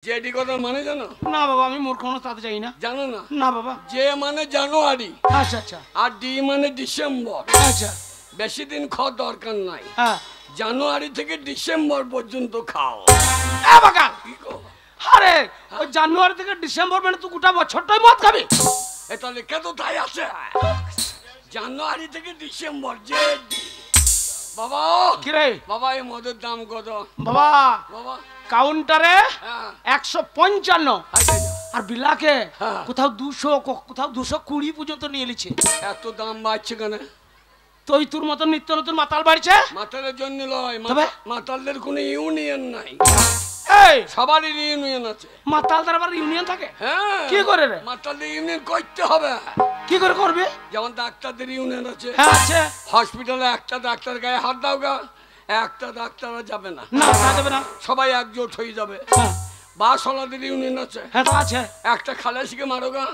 JD কথা মানে জানো? না বাবা, আমি মূর্খ না, তাতে যাই না। জানো না? না বাবা। যে মানে জানুয়ারি, আচ্ছা আচ্ছা, আর ডি মানে ডিসেম্বর। আচ্ছা, বেশি দিন খাওয়ার দরকার নাই, হ্যাঁ। জানুয়ারি থেকে ডিসেম্বর পর্যন্ত খাও। এ বাকাল, কি গো? আরে ওই জানুয়ারি থেকে ডিসেম্বর মানে তুই গোটা বছরটাই মদ খাবি? এ তাহলে কে তো তাই আছে, জানুয়ারি থেকে ডিসেম্বর যে বাবা। কি রে বাবা, এই মদের দাম কত বাবা? বাবা কাউন্টারে হ্যাঁ 155, আর বিলাকে হ্যাঁ। কোথাও 200, কোথাও 220 পর্যন্ত নিয়ে নিচ্ছে। এত দাম বাড়ছে কেন? তুই তোর মতো নিত্য নতুন মাতাল বাড়ছে। মাতালের জন্য লয়, তবে? মাতালদের কোনো ইউনিয়ন নাই, এই সবারই ইউনিয়ন আছে। মাতালদের আবার ইউনিয়ন থাকে? হ্যাঁ। কি করে রে? মাতালদের ইউনিয়ন করতে হবে। কি করে করবে? যেমন ডাক্তারদের ইউনিয়ন আছে। হ্যাঁ আছে। হসপিটালে একটা ডাক্তার গায়ে হাত দাও গা, একটা ডাক্তার যাবে না, না তা যাবে না। সবাই একজোট হয়ে যাবে। হ্যাঁ বাসওয়ালাদের ইউনিয়ন আছে। হ্যাঁ তা আছে। একটা খালাসিকে মারো গা,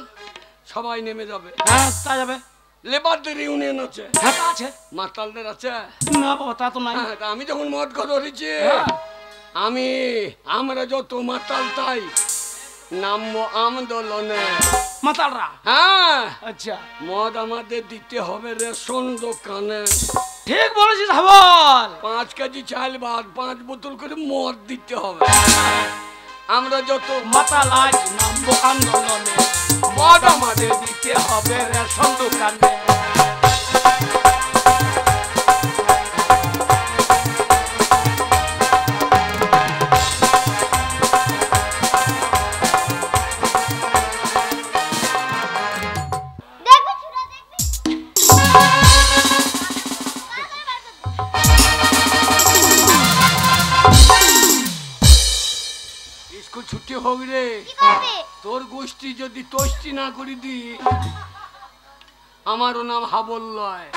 সবাই নেমে যাবে। হ্যাঁ তা যাবে। লেবারদের ইউনিয়ন আছে। হ্যাঁ তা আছে। মাতালদের আছে না বাবা, তা তো নাই। হ্যাঁ, তা আমি যখন মদ কথা ধরেছি, হ্যাঁ। আমরা যত মাতাল তাই নামবো আন্দোলনে। মাতালরা? হ্যাঁ, আচ্ছা, মদ আমাদের দিতে হবে রেশন দোকানে। ঠিক বলেছিস হাবল। 5 কেজি চাল বাদ 5 বোতল করে মদ দিতে হবে। আমরা যত মাতাল আজ নামবো আন্দোলনে, মদ আমাদের দিতে হবে রেশন দোকানে। স্কুল ছুটি হোক রে, তোর গোষ্ঠী যদি তোষ্টি না করি দি, আমারও নাম হাবল লয়।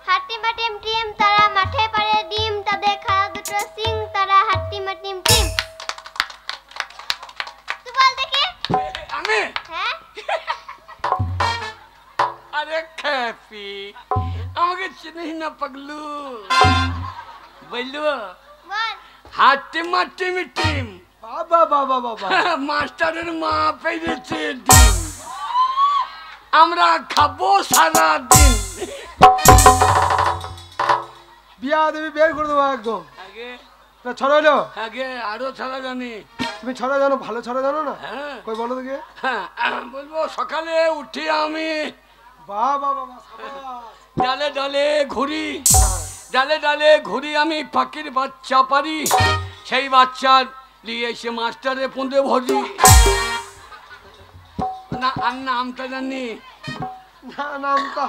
হাট্টি মাটিম টিম, তারা মাঠে পারে ডিম, তাদের খাওয়া দুটো সিং, তারা হাট্টি মাটিম টিম। তুই বল দেখি। আমি? হ্যাঁ, আরে খ্যাপি, আমাকে চিনিস না পাগলু? বললু বল। হাট্টি মাটি মিটিম, বাবা বাবা বাবা, মাস্টারের মা পেয়েছে ডিম, আমরা খাবো সারা দিন। বিয়া দেবী বের করে দেবো একদম। আগে না ছড়াইলো? আগে আরো ছাড়া জানি। তুমি ছড়া জানো? ভালো ছড়া জানো না? হ্যাঁ কই বলো দেখি। হ্যাঁ, বলবো সকালে উঠি আমি বাবা বাবা, সাবাস। ডালে ডালে ঘুরি, ডালে ডালে ঘুরি আমি পাখির বাচ্চা পারি, সেই বাচ্চা নিয়ে এসে মাস্টারে পুঁতে ভরি। না আর নামটা জানি না, নামটা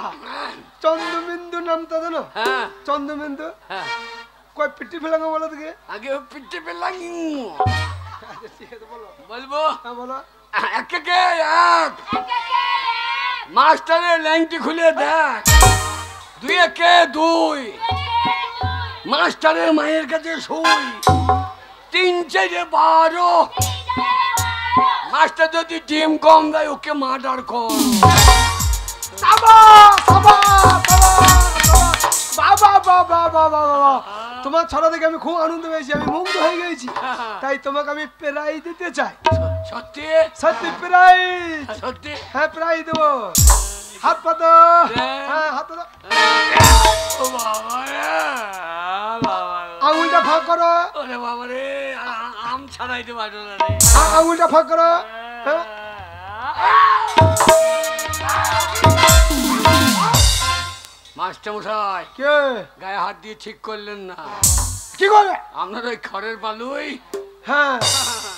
চন্দ্রবিন্দু, নামটা জানো? হ্যাঁ চন্দ্রবিন্দু। হ্যাঁ, কই পিটি ফেলাঙ্গো বলো দেখি। আগে পিঠে পেলাম। আচ্ছা ঠিক আছে বলো। বলবো হ্যাঁ বলো। এক একে এক, মাস্টারের ল্যাংটি খুলে দেখ, 2 একে 2, মাস্টারের মায়ের কাছে শুই, 3 4 12, মাস্টার যদি ডিম কম দেয় ওকে মার্ডার কর। তোমার ছড়া দেখে আমি খুব আনন্দ পেয়েছি, আমি মুগ্ধ হয়ে গেছি, তাই তোমাকে আমি প্রাইজ দিতে চাই। সত্যি? সত্যি প্রাইজ? সত্যি? হ্যাঁ প্রাইজ দেবো। হাত পাতো। হ্যাঁ হাত পাতো। ও বাবা রে, বাবা, আঙুলটা ফাঁক করো। ওরে বাবা রে, আম ছাড়াইতে পারো না রে। আঙুলটা ফাঁক করো। হ্যাঁ। মাস্টার মশাই, কে গায়ে হাত দিয়ে ঠিক করলেন না? কি করবে? আপনার ওই খড়ের বালুই। হ্যাঁ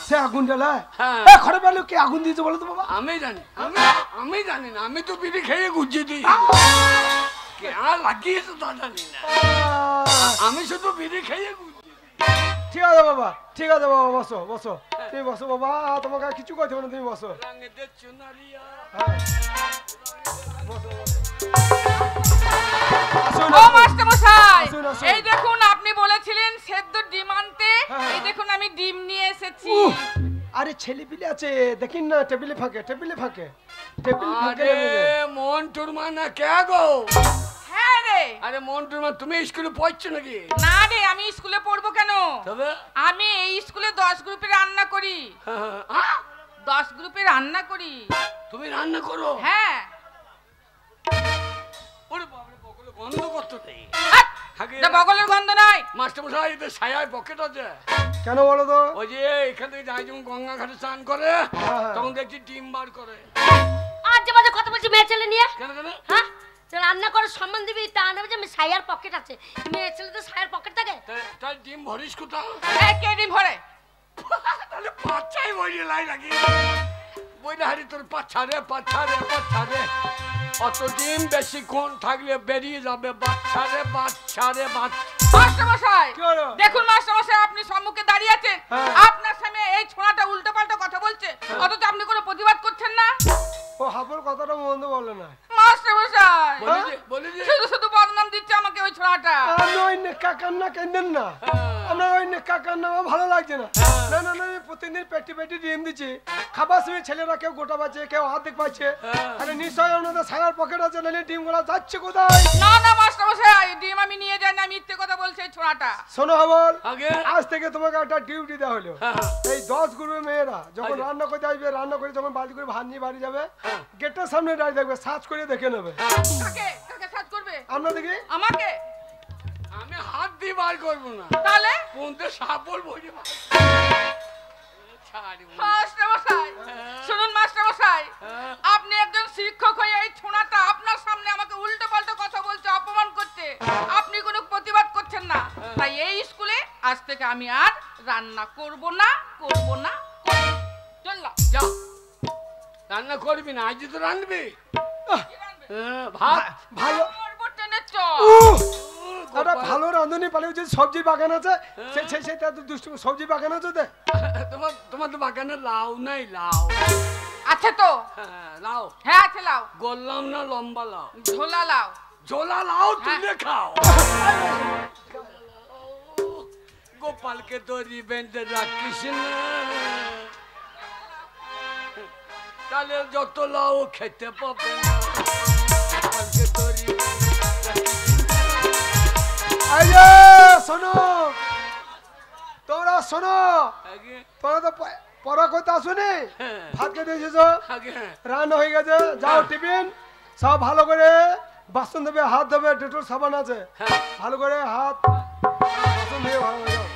সে আগুন জ্বালায়। হ্যাঁ। খড়ে পেলো কে আগুন দিয়েছে বলো তো বাবা? আমি জানি, আমি জানি না, আমি তো বিড়ি খেয়ে গুজিয়ে দিই। কে লাগিয়েছে তা জানি না, আমি শুধু বিড়ি খেয়ে গুজিয়ে দিই। ঠিক আছে বাবা, ঠিক আছে বাবা, বসো বসো, তুমি বসো বাবা, তোমাকে আর কিছু করতে হবে না, তুমি বসো। রঙেদের চুনারিয়া। হ্যাঁ বসো বসো। ও মাস্টার মশাই, আসুন, আসুন। এই দেখুন আপনি বলেছিলেন সেদ্ধ ডিম আনতে, হ্যাঁ। এই দেখুন আমি ডিম নিয়ে এসেছি। আরে ছেলে পিলে আছে দেখিন না, টেবিলে ফাঁকে, টেবিলে ফাঁকে, টেবিল ফাঁকে। আরে মন টুর মানা কে গো? হ্যাঁ রে, আরে মন্টুর মা তুমি স্কুলে পড়ছো নাকি? না রে, আমি স্কুলে পড়বো কেন? তবে আমি এই স্কুলে 10 গ্রুপে রান্না করি। 10 গ্রুপে রান্না করি। তুমি রান্না করো? হ্যাঁ। ওরে বাবা রে, বগলে গন্ধ করতে নেই। এটা বগলের গন্ধ নাই। মাস্টার মশাই এদের ছায়ায় পকেট আছে। কেন বলো তো? ওই যে এখান থেকে যাই যখন গঙ্গা ঘাটে স্নান করে তখন দেখছি ডিম বার করে। আজ যে বাজে কথা বলছি মেয়ে ছেলে নিয়ে। কেন কেন? হ্যাঁ, রান্না করার সম্মান দিবি তা না যে আমি সায়ার পকেট আছে। মেয়ে ছেলে তো সায়ার পকেট থাকে। তাই ডিম ভরিস কোথাও? কে ডিম ভরে? তাহলে বাচ্চাই বইয়ে লাই লাগি বইলে হারি তোর পাচ্ছা রে পাচ্ছা রে পাচ্ছা রে। অত ডিম বেশিক্ষণ থাকলে বেরিয়ে যাবে বাচ্চা রে বাচ্চা রে বাচ্চা। মাস্টার মশাই কি হলো? দেখুন মাস্টার মশাই, আপনি সম্মুখে দাঁড়িয়ে আছেন, হ্যাঁ। আপনার সামনে এই ছোঁড়াটা উল্টো পাল্টা কথা বলছে, অথচ আপনি কোনো প্রতিবাদ করছেন না। ও হাবুর কথাটা মন্দ বলে না। মাস্টার মশাই বলি যে শুধু শুধু বদনাম দিচ্ছে আমাকে ওই ছোঁড়াটা। আমি ওই কাকার না কেন্দেন না, আমরা ওই কাকার নাম ভালো লাগছে না। না না না, আমি প্রতিদিন পেটি পেটি ডিম দিচ্ছি, খাবার সময় ছেলেরা কেউ গোটা পাচ্ছে কেউ অর্ধেক পাচ্ছে। আরে নিশ্চয়ই ওনাদের সায়ার পকেট আছে, নাহলে ডিম গুলা যাচ্ছে কোথায়? না না মাস্টার মশাই, ডিম আমি নিয়ে যাই না, মিথ্যে কথা বলছে এই ছোঁড়াটা। শোনো হাবল, আগে আজ থেকে তোমাকে একটা ডিউটি দেওয়া হলো। এই 10 গ্রুপের মেয়েরা যখন রান্না করতে আসবে, রান্না করে যখন বাড়ি করে ভাত নিয়ে বাড়ি যাবে, গেটের সামনে দাঁড়িয়ে থাকবে, সার্চ করে দেখে নেবে। কাকে কাকে সাজ করবে? আমরা দেখি আমাকে? আমি হাত দিয়ে বার করবো না, তাহলে কোনতে সাপল বইয়ে মাস্টার মশাই শুনুন, মাস্টার মশাই আপনি একজন শিক্ষক হয়ে এই ছোঁড়াটা আপনার সামনে আমাকে উল্টো পাল্টা কথা বলছে, অপমান করছে, আপনি কোনো প্রতিবাদ করছেন না। তাই এই স্কুলে আজ থেকে আমি আর রান্না করব না করব না। চললাম। যা রান্না করবি না, আজ তো রাঁধবি ভাত ভালো করবো টেনে চ। একটা ভালো রাঁধুনি পালে যে সবজি বাগান আছে, সেই তাদের দুষ্টু সবজি বাগান আছে তো। তোমার তো বাগানে লাউ নাই? লাউ আছে তো। লাউ হ্যাঁ আছে লাউ। গোল্লাম না লম্বা লাউ? ঝোলা লাউ। ঝোলা লাউ তুলে খাও। গোপালকে তো রিবেন্ডে রাখিস না, তাহলে যত লাউ খেতে পাবে না। গোপালকে তো শোনো, তোমরা শোনো, তোমরা তো পড়া করতে আসুনি, ভাত খেতে এসেছো, রান্না হয়ে গেছে, যাও টিফিন সব ভালো করে বাসন দেবে, হাত দেবে, ডেটল সাবান আছে, ভালো করে হাত বাসন দিয়ে ভালো করে যাও।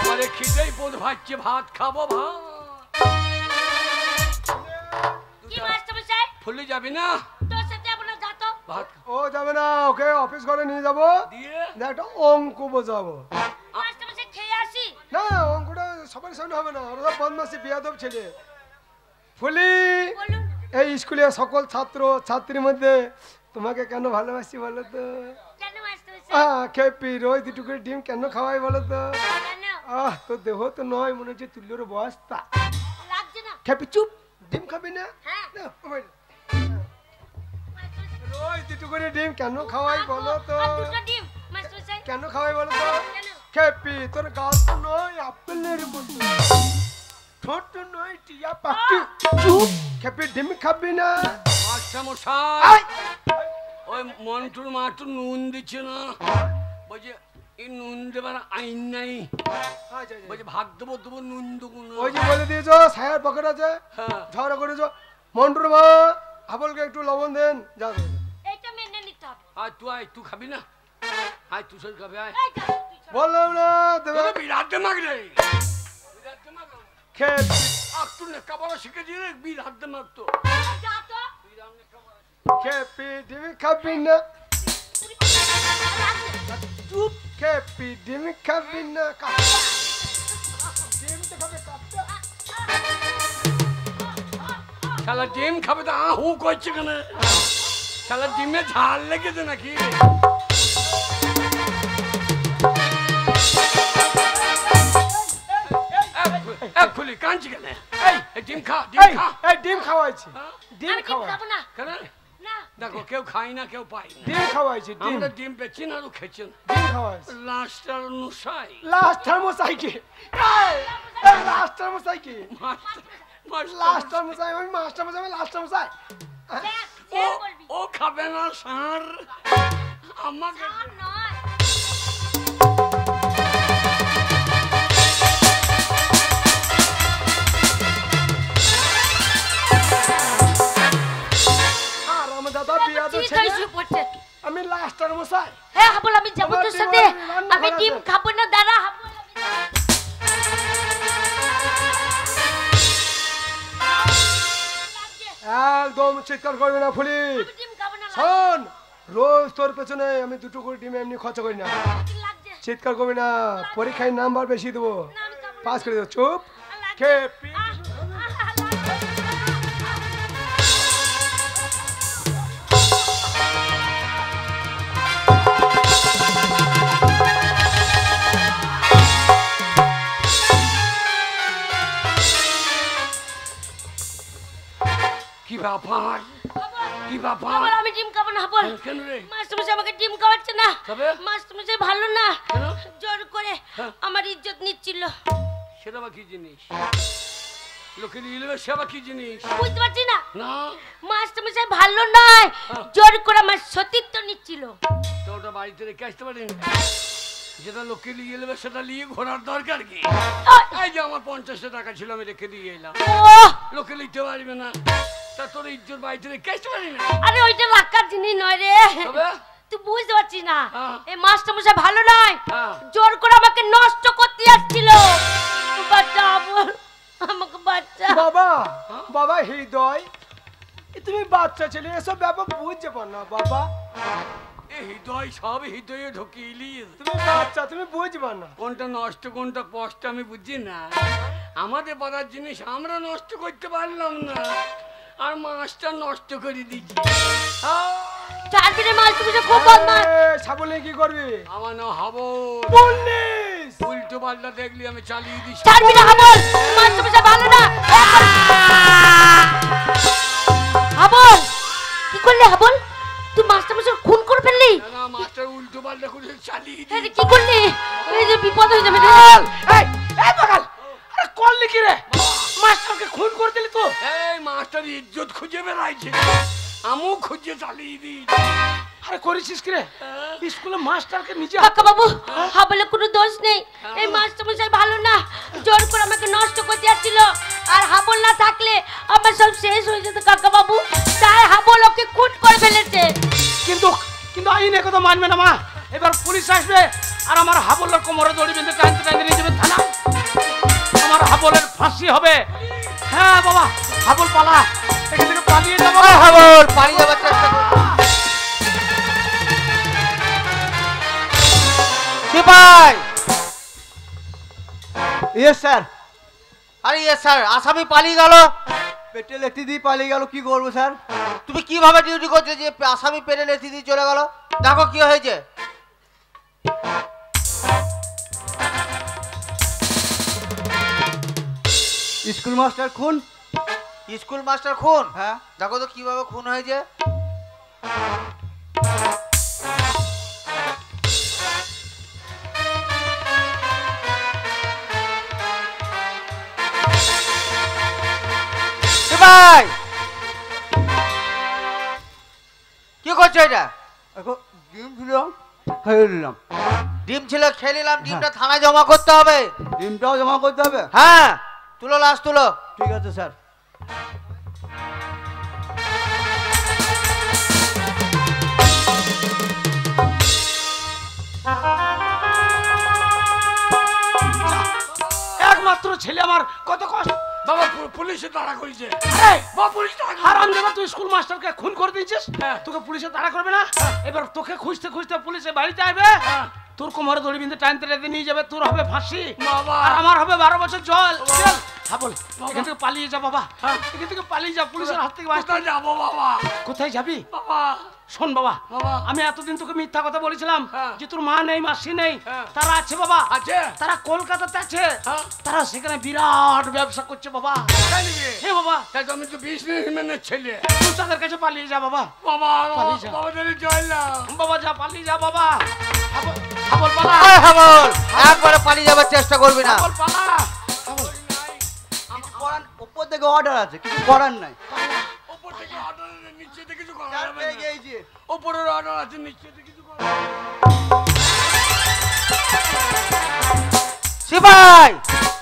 আমারে খিদেই বোধ ভাবছে ভাত খাবো। ভাত কি মাস্টার মশাই? ফুলে যাবি না? তোর সাথে আপনার যা তো। ভাত ও যাবে না, ওকে অফিস ঘরে নিয়ে যাবো, দিয়ে একটা অঙ্ক বোঝাবো। মাস্টার মশাই খেয়ে আসি। না, অঙ্কটা সবার সামনে হবে না, ওরা সব বদমাসি বিয়াদব ছেলে। ফুলি, বলুন। এই স্কুলে সকল ছাত্র ছাত্রীর মধ্যে তোমাকে কেন ভালোবাসি বলো তো? কেন মাস্টার মশাই? খেপি রোজ দুটো করে ডিম কেন খাওয়াই বলো তো? কেন? তোর দেহ তো নয়, মনে হচ্ছে তুল্যর বস্তা। লাগছে না? খেপি চুপ, ডিম খাবি না? হ্যাঁ। না, মোবাইল। রোজ দুটো করে ডিম কেন খাওয়াই বলো তো? আর দুটো ডিম মাস্টার মশাই। কেন খাওয়াই বলো তো? কেন? খেপি তোর গাছ তো নয় আপেলের মতো, ছোট নয় টিয়া পাখি। চুপ, খেপি ডিম খাবি না? মাস্টার মশাই, ওই মন্টুর মা একটু নুন দিচ্ছে না, বলছে এই নুন দেবার আইন নাই, বলছে ভাত দেবো দেবো নুন দেবো না। ওই যে বলে দিয়েছো সায়ার পকেট আছে, ঝগড়া করেছো। মন্টুর মা আবলকে একটু লবণ দেন, যা দেন। এইটা মেনে নিতে হবে। আয় তুই খাবি না? আয় তুই সই খাবি, আয়। এই যা, তুই চল। বললাম না দেবে। তোরা বিরাট দেমাগ রে, বিরাট দেমাগ। খেপি একটু লেখাপড়া শিখে দিয়ে বিরাট দেমাগ তো। যা তো। খেপি ডিম খাবি না? লাগছে। চুপ, খেপি ডিম খাবি না? ডিম তো খাবে কাপটা। শালা ডিম খাবে তো হু করছে কেন? শালা ডিমে ঝাল লেগেছে নাকি? খুলি কাঁদছি কেন? এই ডিম খা, ডিম খা। এই ডিম খাওয়াইছি, ডিম আমি ডিম খাওয়াই, খাবো না। কেন? না। দেখো কেউ খাই না কেউ পাই না। ডিম খাওয়াইছি, ডিম আমরা ডিম পেছি না, আরো খেয়েছেন ডিম খাওয়াইছি। লাস্টার অনুসাই। লাস্ট থার্মোসাইকেল। মাস্টার মশাই লাস্টার মশাই কি লাস্টার মশাই আমি মাস্টার মশাই লাস্টার মশাই ও খাবে না সার আমাকে দাদা বিয়া তো ছেলে আমি লাস্টার মশাই হ্যাঁ হাবল আমি যাবো তোর সাথে আমি ডিম খাবো না দাঁড়া হাবল একদম চিৎকার করবি না ফুলি শোন রোজ তোর পেছনে আমি 2টো করে ডিম এমনি খরচা করি না চিৎকার করবি না পরীক্ষায় নাম্বার বেশি দেবো পাস করে দেবো চুপ খেয়ে কি ব্যাপার কি ব্যাপার আমি ডিম খাবো না হাবল কেন রে মাস্টার মশাই আমাকে ডিম খাওয়াচ্ছে না তবে মাস্টার মশাই ভালো না কেন? জোর করে আমার ইজ্জত নিচ্ছিল সেটা বা কি জিনিস লোকের ইলবে সেবা কি জিনিস বুঝতে পারছি না না মাস্টার মশাই ভালো নয় জোর করে আমার সতীত্ব নিচ্ছিল তো ওটা বাড়িতে রেখে আসতে পারেন যেটা লোকে নিয়ে এলে সেটা নিয়ে ঘোরার দরকার কি এই যে আমার 50 টাকা ছিল আমি রেখে দিয়ে এলাম লোকে নিতে পারবে না তা তোর ইজ্জত বাড়িতে রেখে আসতে পারি না আরে ওইটা রাখার জিনিস নয় রে তবে তুই বুঝতে পারছিস না হ্যাঁ। এই মাস্টার মশাই ভালো নয় হ্যাঁ। জোর করে আমাকে নষ্ট করতে আসছিল বাচ্চা বল আমাকে বাচ্চা বাবা বাবা হৃদয় তুমি বাচ্চা ছেলে এসব ব্যাপার বুঝতে পার না বাবা এই হৃদয় সব হৃদয়ে ঢুকিয়ে তুমি বাচ্চা তুমি বুঝবা না কোনটা নষ্ট কোনটা কষ্ট আমি বুঝি না আমাদের পাড়ার জিনিস আমরা নষ্ট করতে পারলাম না আর মাছটা নষ্ট করে দিচ্ছি চারদিনে মাস্টার মশাই খুব বদমাশ সাবলে কি করবি আমার না হবো পুলিশ উল্টো পাল্টা দেখলি আমি চালিয়ে দিচ্ছি চারদিনে হাবল মাস্টার মশাই ভালো না হাবল কি করলি হাবল তুই মাস্টার মশাই খুন করে ফেললি না মাস্টার উল্টো পাল্টা করে চালিয়ে আরে দিই কি করলি এই যে বিপদ হয়ে যাবে রে এই এই বগাল আরে করলি কি রে মাস্টারকে খুন করে দিলি তো এই মাস্টার ইজ্জত খুঁজে বেড়াইছে আমিও খুঁজে চালিয়ে দিই আরে করেছিস কি রে স্কুলে মাস্টারকে নিজে কাকা বাবু হাবলে কোনো দোষ নেই এই মাস্টার মশাই ভালো না জোর করে আমাকে নষ্ট করতে আসছিল আর হাবল না থাকলে আমার সব শেষ হয়ে যেত কাকা বাবু তাই হাবল ওকে খুন করে ফেলেছে কিন্তু কিন্তু আইন একথা মানবে না মা এবার পুলিশ আসবে আর আমার হাবলের কোমরে দড়ি বেঁধে টানতে টানতে নিয়ে যাবে থানা আমার হাবলের ফাঁসি হবে হ্যাঁ বাবা হাবল পালা এখান থেকে পালিয়ে যাবো হাবল পালিয়ে যাবার চেষ্টা করো সিপাই ইয়েস স্যার আরে ইয়ে স্যার আসামি পালিয়ে গেল পেটে লেটি দিয়ে পালিয়ে গেল কি করবো স্যার তুমি কিভাবে ডিউটি করছো যে আসামি পেটে লেথি দিয়ে চলে গেল দেখো কি হয়েছে স্কুল মাস্টার খুন স্কুল মাস্টার খুন হ্যাঁ দেখো তো কিভাবে খুন হয়েছে সিপাই কি করছো এটা এখন ডিম ছিলাম খেয়ে নিলাম ডিম ছিল খেয়ে নিলাম ডিমটা থানায় জমা করতে হবে ডিমটাও জমা করতে হবে হ্যাঁ তুলো লাশ তুলো ঠিক আছে স্যার একমাত্র ছেলে আমার কত কষ্ট বাবা পুলিশে তাড়া করেছে বাবা পুলিশ তাড়া করেছে। হারাম দাদা তুই স্কুল মাস্টারকে খুন করে দিয়েছিস হ্যাঁ। তোকে পুলিশে তাড়া করবে না এবার তোকে খুঁজতে খুঁজতে পুলিশে বাড়িতে আসবে হ্যাঁ। তোর কোমরে দড়ি বেঁধে টানতে টানতে নিয়ে যাবে তোর হবে ফাঁসি বাবা। আর আমার হবে 12 বছর জল চল হাবল এখান থেকে পালিয়ে যা বাবা হ্যাঁ। এখান থেকে পালিয়ে যা পুলিশের হাত থেকে বাঁচতে কোথায় যাবো বাবা কোথায় যাবি বাবা শোন বাবা বাবা। আমি এতদিন তোকে মিথ্যা কথা বলেছিলাম হ্যাঁ। যে তোর মা নেই মাসি নেই হ্যাঁ। তারা আছে বাবা আছে তারা কলকাতাতে আছে হ্যাঁ। তারা সেখানে বিরাট ব্যবসা করছে বাবা তাই নাকি? হে বাবা তাই তো আমি তো বিজনেসম্যানের ছেলে তুই তাদের কাছে পালিয়ে যা বাবা বাবা পালিয়ে যা। বাবা তাহলে জয়লাম বাবা যা পালিয়ে যা বাবা হাবল পালা হাবল একবারে পালিয়ে যাবার চেষ্টা করবি না হাবল পালা হাবল থেকে অর্ডার আছে, কিছু করার নাই। উপর থেকে অর্ডার নিচে থেকে কিছু করা স্যার যাবে পেয়ে না। গিয়েছি। উপরের অর্ডার আছে নিচে থেকে কিছু করা সিপাই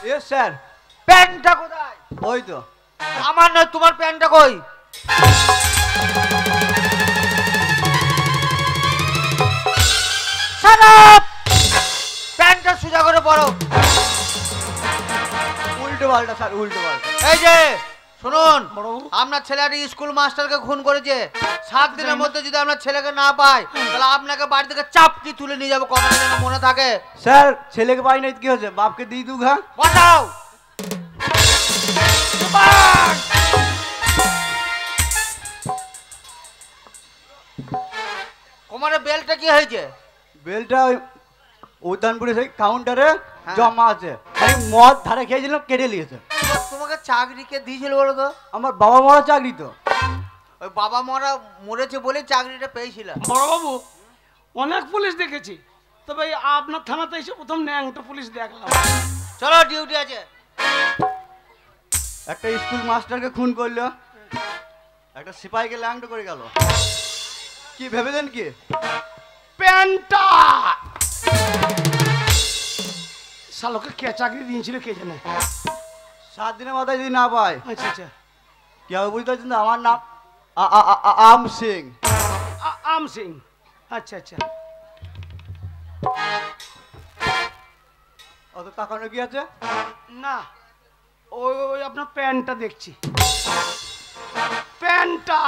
ইয়েস স্যার। প্যান্টটা কোথায়? ওই তো। আমার নয়, তোমার প্যান্টটা কই? Shut up! প্যান্টটা সোজা করে পরো। উল্টো পাল্টা স্যার, উল্টো পাল্টা। এই যে শুনুন, বড়বাবু। আপনার ছেলেটি স্কুল মাস্টারকে খুন করেছে। 7 দিনের মধ্যে যদি আপনার ছেলেকে না পাই, তাহলে আপনাকে বাড়ি থেকে চাপটি তুলে নিয়ে যাবো, কথাটা যেন মনে থাকে। স্যার ছেলেকে পাই নাই কি হয়েছে, বাপকে দিয়ে দু ঘা। বসাও। কোমরে বেলটা কি হয়েছে? বেলটা ওই উদ্যানপুরে সেই কাউন্টারে হ্যাঁ। জমা আছে, খালি মদ ধারে খেয়েছিলাম, কেটে নিয়েছে। তোমাকে চাকরি কে দিয়েছিল বলো তো? আমার বাবা মরা চাকরি তো। ওই বাবা মরা মরেছে বলে চাকরিটা পেয়েছিলাম। বড়বাবু, অনেক পুলিশ দেখেছি, তবে এই আপনার থানাতে এসে প্রথম ন্যাংটা পুলিশ দেখলাম। চলো, ডিউটি আছে। একটা স্কুল মাস্টারকে খুন করলো, একটা সিপাহীকে ল্যাংটো করে গেল। কি ভেবেছেন কি? প্যান্টা শালোকে কে চাকরি দিয়েছিল কে জানে। 7 দিনের মাথায় যদি না পায়, আচ্ছা আচ্ছা, কি হবে বুঝতে পারছেন? আমার নাম আম সিং। আম সিং। আচ্ছা আচ্ছা, অত তাকানো কি আছে? না ওই ওই আপনার প্যান্টটা দেখছি, প্যান্টটা।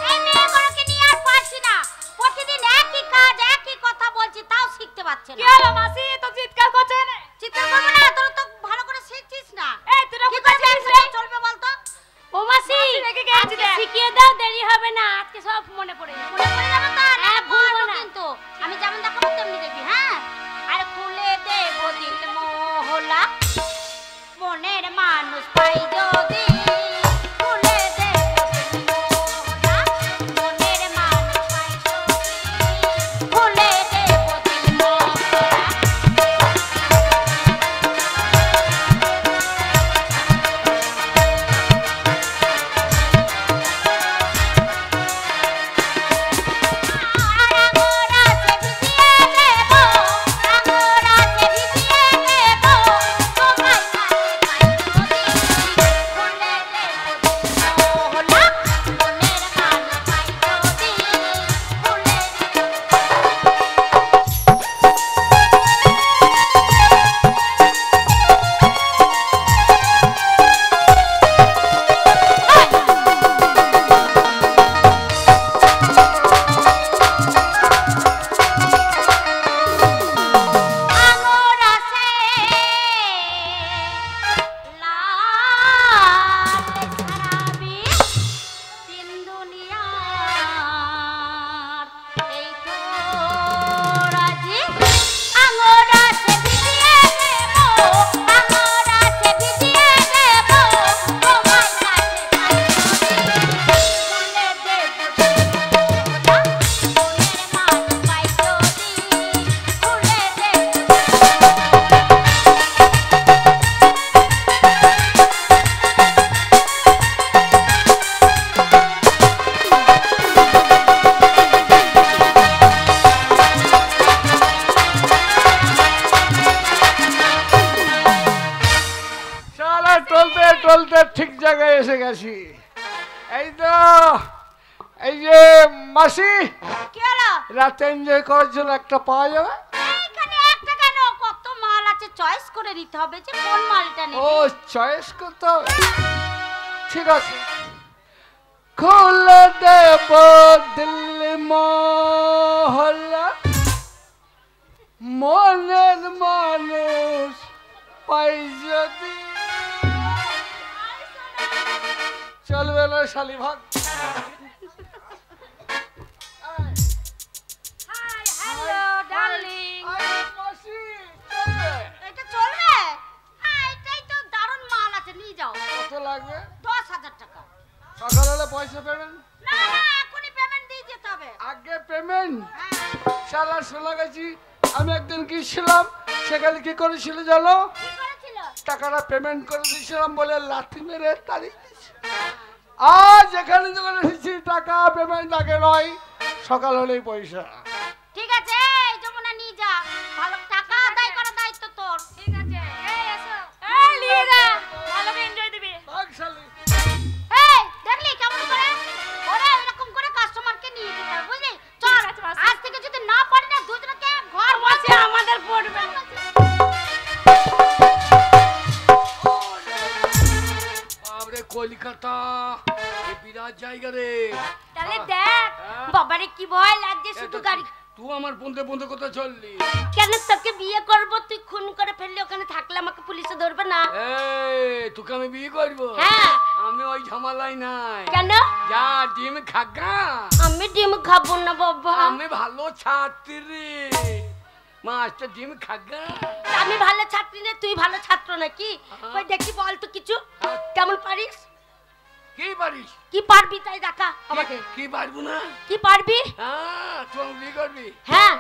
এই মেয়েগুলোকে নিয়ে আর পারছি না, প্রতিদিন একই কাজ একই কথা বলছি, তাও শিখতে পারছে না। কি হলো মাসি, তো চিৎকার করছে না? চিৎকার করবো না, তোরা তো ভালো করে শিখছিস না। এই তোরা কি কোথায় করে ছিলিস রে? চলবে বলতো? ও মাসি রেগে গেছি আজকে দেখ। শিখিয়ে দাও, দেরি হবে না, আজকে সব মনে পড়ে যাবে। মনে পড়ে যাবে তো? হ্যাঁ, ভুলবো না কিন্তু। আমি যেমন দেখাবো তেমনি দেখবি, হ্যাঁ? আর খুলে দেব দিল মহলা, মনের মানুষ পাই যদি খুলে দেব দিল মহলা, মনের মানুষ পাই যদি খুলে দেব দিল মহলা। টলতে ঠিক জায়গায় এসে গেছি। এই তো, এই যে মাসি, কি হলো? রাতে এনজয় করার জন্য একটা পাওয়া যাবে? এইখানে একটা কেন, কত মাল আছে, চয়েস করে নিতে হবে যে কোন মালটা ও নেবে। চয়েস করতে হবে, ঠিক আছে। খুলে দেব দিল মহল্লা, মনের মানুষ পাই যদি। চলবে না শালি ভাগ। Hi hello darling. মাসি চলবে? এটা চলবে? হ্যাঁ, এটাই তো দারুণ মাল আছে, নিয়ে যাও। কত লাগবে? 10,000 টাকা। সকাল হলে পয়সা পেমেন্ট? না না, এখনই পেমেন্ট দিয়ে যেতে হবে। আগে পেমেন্ট? হ্যাঁ। শালা শোনা গেছি আমি একদিন গিয়েছিলাম, সেখানে কি করেছিল জানো? কি করেছিল? টাকাটা পেমেন্ট করে দিয়েছিলাম বলে লাথি মেরে তাড়িয়ে দিয়েছে। আজ এখানে যখন এসেছি টাকা পেমেন্ট আগে নয়, সকাল হলেই পয়সা। ঠিক আছে, এই যমুনা নিয়ে যা, ভালো টাকা আদায় করার দায়িত্ব তোর। ঠিক আছে, এই এসো। এই নিয়ে যা, ভালো এনজয় দিবি। এই দেখলি কেমন করে ওরা এরকম করে কাস্টমারকে নিয়ে যেতে হবে, বুঝলি? চল আজ থেকে যদি না পারি না দুজনকে ঘর বসে আমাদের পড়বে। বাবরে কলকাতা এই বিরাট জায়গা রে। তাহলে দেখ বাবারে কি ভয় লাগছে শুধু গাড়ি। তুই আমার বন্ধে বন্ধে কোথায় চললি? কেন তোকে বিয়ে করব, তুই খুন করে ফেললি, ওখানে থাকলে আমাকে পুলিশে ধরবে না? এই তোকে আমি বিয়ে করব? হ্যাঁ। আমি ওই ঝামেলাই নাই। কেন? যা ডিম খাগা। আমি ডিম খাবো না বাবা। আমি ভালো ছাত্রী, মাস্টার ডিম খাগা। আমি ভালো ছাত্রী না, তুই ভালো ছাত্র নাকি? ওই দেখি বল তো কিছু, কেমন পারিস? কি পারিস? কি পারবি তাই দেখা আমাকে। কি পারবো না? কি পারবি? হ্যাঁ তুই বিয়ে করবি? হ্যাঁ।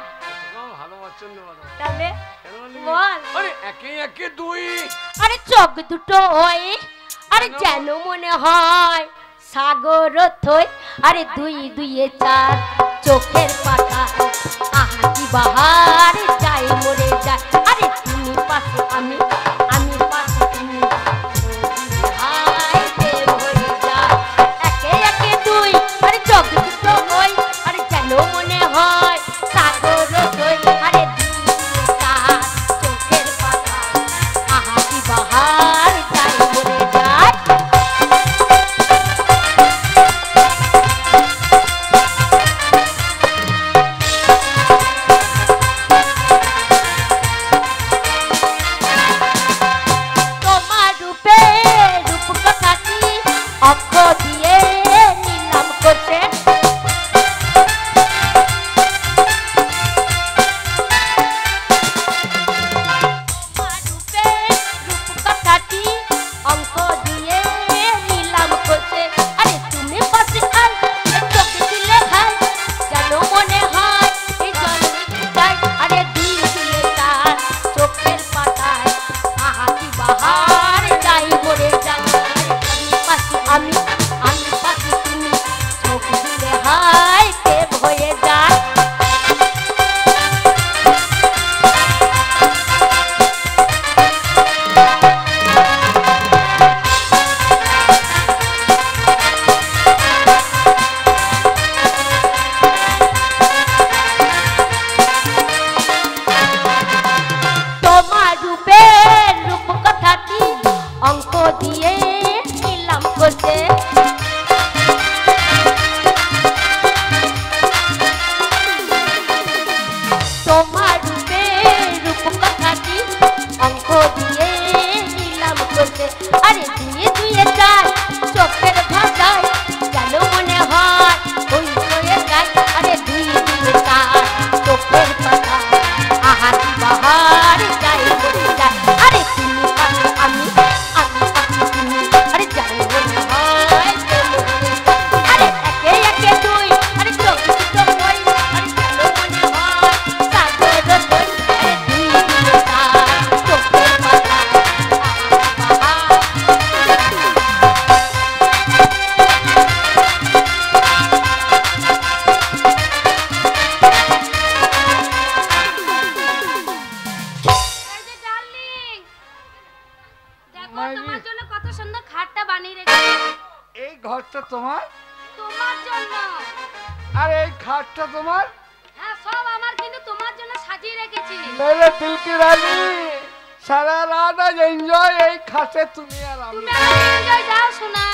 ভালো পছন্দ বলো। তাহলে বল। আরে একে একে দুই। আরে চোখ দুটো হয়, আরে যেন মনে হয় সাগর থই। আরে দুই দুইয়ে চার চোখের পাতা, আহা কি বাহার যাই মরে যায়। আরে তুমি পাশে আমি, আমি পাশে তুমি, হাই প্রেম হয়ে যায়। একে একে দুই, আরে চোখ দুটো হয়, আরে যেন মনে হয় সাগর থই। আরে দুই চার চোখের পাতা, আহা কি বাহার যাই মরে যায়। তোমার রূপে রূপ কথাটি অক্ষ দিয়ে নিলাম করছে। তোমার রূপে রূপ কথাটি অঙ্ক দিয়ে নিলাম করছে। আরে তুমি পাশে আই, চোখে দিলে খাই, যেন মনে হয় এই জন্মে চাই। আরে দুই দুয়ে চার চোখের পাতায়, আহা কি বাহার যাই মরে যাই। আমি পাশে আমি, আমি পাশে তুমি, চোখ দিলে হাই প্রেম হয়ে যায়। তোমার রূপের রূপ কথাটি অঙ্ক দিয়ে নিলাম করছে। তোমার রূপের রূপ কথাটি অঙ্ক দিয়ে নিলাম করছে। আরে দুয়ে দুয়ে চার চোখের ভাষায়, যেন মনে হয় ওই হয়ে যায়। আরে দুই দুয়ে চার চোখের পাতা, আহা কি বাহার যাই মরে যায়। আরে তুমি পাশে আমি, আমি পাশে তুমি, আরে যাই মনে হয় প্রেম হয়ে যায়। আরে একে একে দুই, আরে চোখ দুটো কই, আরে যেন মনে হয় সাগর থই। আরে দুই দুয়ে চার চোখের পাতা, আহা কি বাহার। এই যে ডার্লিং, দেখো তোমার জন্য কত সুন্দর খাটটা বানিয়ে রেখেছি। এই ঘরটা তোমার? তোমার জন্য। আর এই খাটটা তোমার? হ্যাঁ সব আমার, কিন্তু তোমার জন্য সাজিয়ে রেখেছি। मेरे दिल की रानी, সারা রাত আজ এনজয় এই খাটে তুমি আর আমি। তুমি আমার এনজয় যাও শোনা।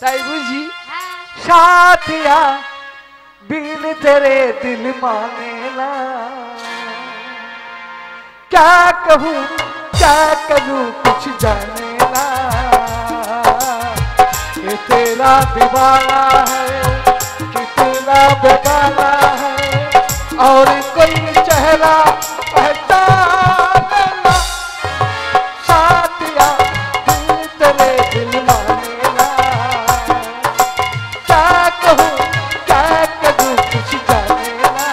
তাই বুঝি? হ্যাঁ। साथिया बिन तेरे दिल माने ना, क्या कहूँ क्या करूँ कुछ जाने ना। ये तेरा दीवाना है कितना बेगाना है, और कोई चेहरा पहचाने ना। साथिया बिन तेरे दिल माने ना, क्या कहूँ क्या करूँ कुछ जाने ना।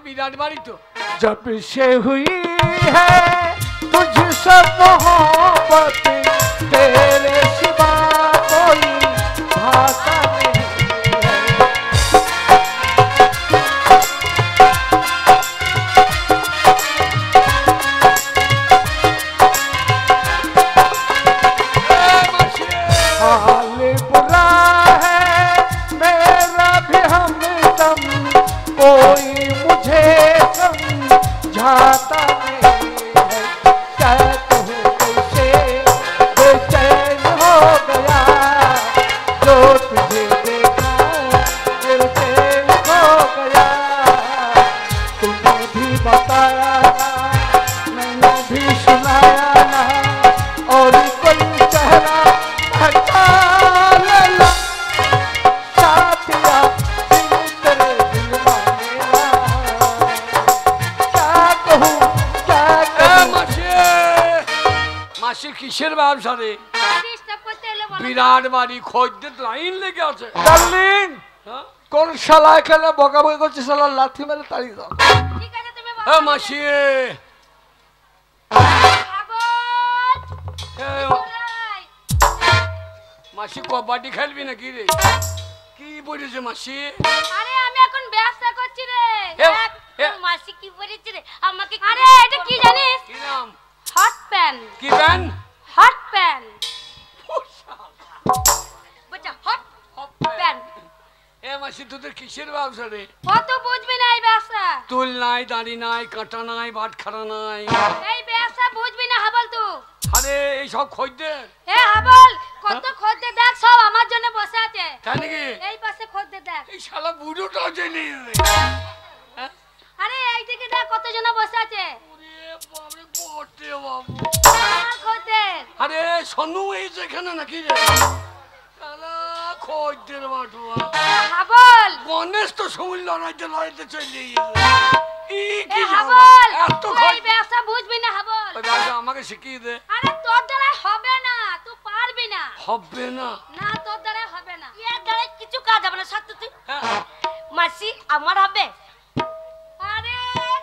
বিরাট बाड़ी तो जब से हुई है तुझसे मोहब्बत तेरे सिवा कोई भाषा नहीं हाल बुरा है मेरा भी हमदम कोई मुझे समझाता नहीं है क्या कहूँ कैसे बेचैन हो गया जो तुझे देखा दिल चैन हो गया तूने भी बताया ना मैंने भी सुनाया ना और कोई चेहरा पहचान ला साथिया दिल तेरे दिल मांगेगा क्या कहूँ मासी किसेर ব্যবসা রে ডিস্টার্ব করতে এলে বলো বিরাট বাড়ি খদ্দের লাইন লেগে আছে ডার্লিং কোন শালা এখানে বকাবকি করছে শালা লাথি মেরে তাড়িয়ে দাও ঠিক আছে তুমি হ্যাঁ মাসি মাসি কবাডি খেলবি নাকি রে কি বলেছে মাসি আরে আমি এখন ব্যবসা করছি রে এ, এ। মাসি কি বলেছে রে আমাকে আরে এটা কি জানিস কি নাম হট প্যান কি ব্যান হট প্যান বুঝা হট প্যান এ মাসি তোদের কিসের ব্যবসা রে কত বুঝবি না এই ব্যবসা তুল নাই দাড়ি নাই কাঁটা নাই বাটখারা নাই এই ব্যবসা বুঝবি না হাবল তুই আরে এই সব খদ্দের এ হাবল কত খদ্দের দেখ সব আমার জন্য বসে আছে তাই নাকি এই পাশে খদ্দের দেখ এই শালা বুড়োটাও জেনে আরে এইদিকে দেখ কতজন বসে আছে বাবরে বটে বাবু আমার খদ্দের আরে সনু এই যেখানে নাকি রে শালা খদ্দের বাটুয়া হাবল গণেশ তো সমুল লড়াইতে চলে এ হাবল এত এই ব্যবসা বুঝবি না হাবল আমাকে শিখিয়ে দে আরে তোর দ্বারা হবে না তুই পারবি না হবে না না তোর দ্বারা হবে না এর দ্বারা কিছু কাজ হবে না সত্য তুই হ্যাঁ। মাসি আমার হবে আরে